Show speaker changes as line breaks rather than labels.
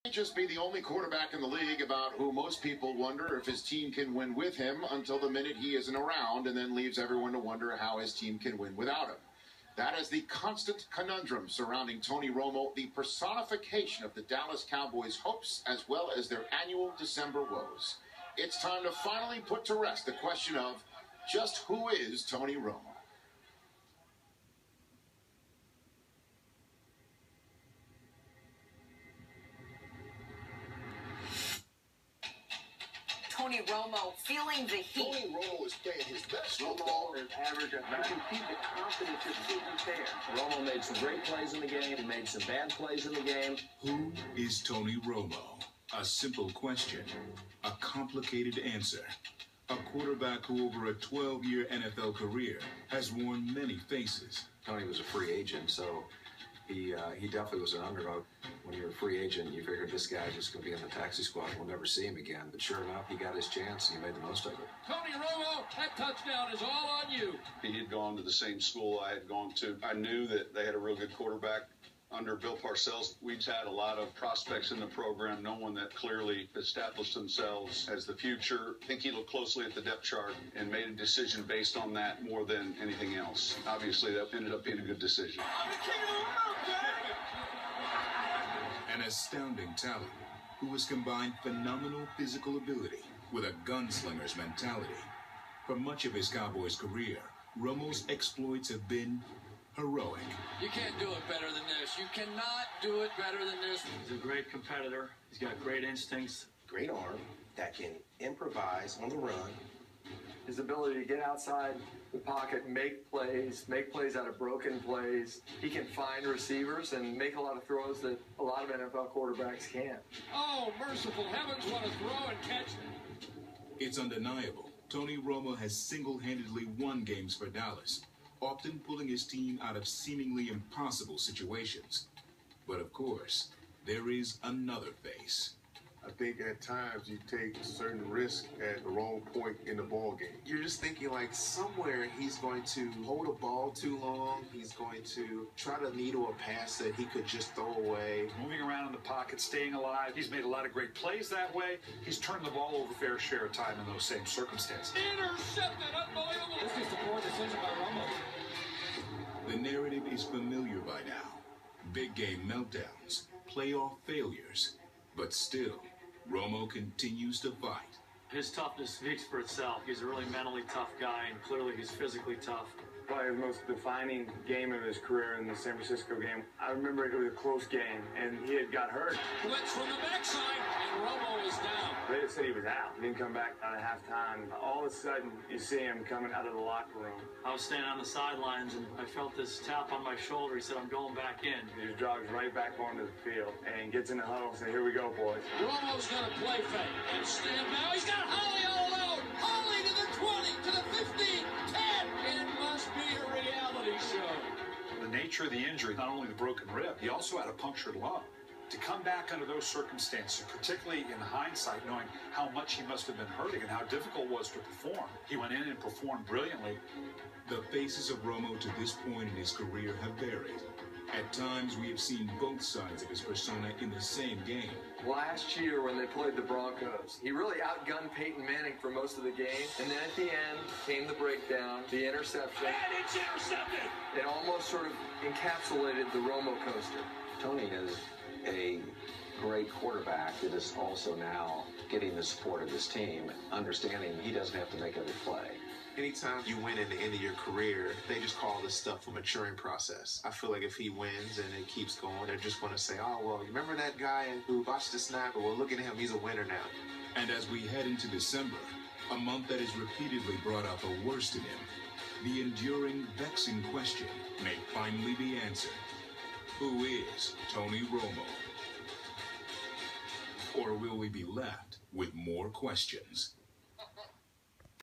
Might just be the only quarterback in the league about who most people wonder if his team can win with him until the minute he isn't around, and then leaves everyone to wonder how his team can win without him. That is the constant conundrum surrounding Tony Romo, the personification of the Dallas Cowboys' hopes as well as their annual December woes. It's time to finally put to rest the question of just who is Tony Romo.
Tony Romo feeling the heat.
Tony Romo is playing his best
football. Is average. You can see the confidence just isn't there. Romo made some great plays in the game. He made some bad plays in the game.
Who is Tony Romo? A simple question, a complicated answer. A quarterback who over a 12-year NFL career has worn many faces.
Tony was a free agent, so he definitely was an underdog. When you're a free agent, you figured this guy's just going to be in the taxi squad. We'll never see him again. But sure enough, he got his chance, and he made the most of it.
Tony Romo, that touchdown is all on you.
He had gone to the same school I had gone to. I knew that they had a real good quarterback under Bill Parcells. We've had a lot of prospects in the program, no one that clearly established themselves as the future. I think he looked closely at the depth chart and made a decision based on that more than anything else. Obviously, that ended up being a good decision.
An astounding talent who has combined phenomenal physical ability with a gunslinger's mentality. For much of his Cowboys career, Romo's exploits have been heroic.
You can't do it better than this. You cannot do it better than this.
He's a great competitor. He's got great instincts.
Great arm that can improvise on the run.
His ability to get outside the pocket, make plays out of broken plays. He can find receivers and make a lot of throws that a lot of NFL quarterbacks can't.
Oh, merciful heavens, what a throw and catch.
It's undeniable. Tony Romo has single-handedly won games for Dallas, often pulling his team out of seemingly impossible situations. But of course, there is another face.
I think at times you take certain risk at the wrong point in the ball game.
You're just thinking like somewhere he's going to hold a ball too long. He's going to try to needle a pass that he could just throw away.
Moving around in the pocket, staying alive. He's made a lot of great plays that way. He's turned the ball over a fair share of time in those same circumstances.
Intercepted, unbelievable.
This is the poor decision by Romo.
The narrative is familiar by now. Big game meltdowns, playoff failures, but still, Romo continues to fight.
His toughness speaks for itself. He's a really mentally tough guy, and clearly he's physically tough.
Probably the most defining game of his career in the San Francisco game. I remember it was a close game, and he had got hurt.
Blitz from the backside, and Romo is down.
They just said he was out. He didn't come back out at halftime. All of a sudden, you see him coming out of the locker room.
I was standing on the sidelines, and I felt this tap on my shoulder. He said, "I'm going back in."
He just jogs right back onto the field and gets in the huddle and says, "Here we go, boys."
Romo's going to play fake and stand now. He's got Holly all alone. Holly to the 20, to the 15, 10. It must be a reality show.
The nature of the injury, not only the broken rib, he also had a punctured lung. To come back under those circumstances, particularly in hindsight, knowing how much he must have been hurting and how difficult it was to perform, he went in and performed brilliantly.
The faces of Romo to this point in his career have varied. At times, we have seen both sides of his persona in the same game.
Last year when they played the Broncos, he really outgunned Peyton Manning for most of the game. And then at the end came the breakdown, the interception.
And it's intercepted.
It almost sort of encapsulated the Romo coaster.
Tony is a great quarterback that is also now getting the support of his team, understanding he doesn't have to make every play.
Anytime you win in the end of your career, they just call this stuff a maturing process. I feel like if he wins and it keeps going, they're just going to say, "Oh, well, you remember that guy who botched the snap? Well, look at him. He's a winner now."
And as we head into December, a month that has repeatedly brought out the worst in him, the enduring, vexing question may finally be answered. Who is Tony Romo? Or will we be left with more questions?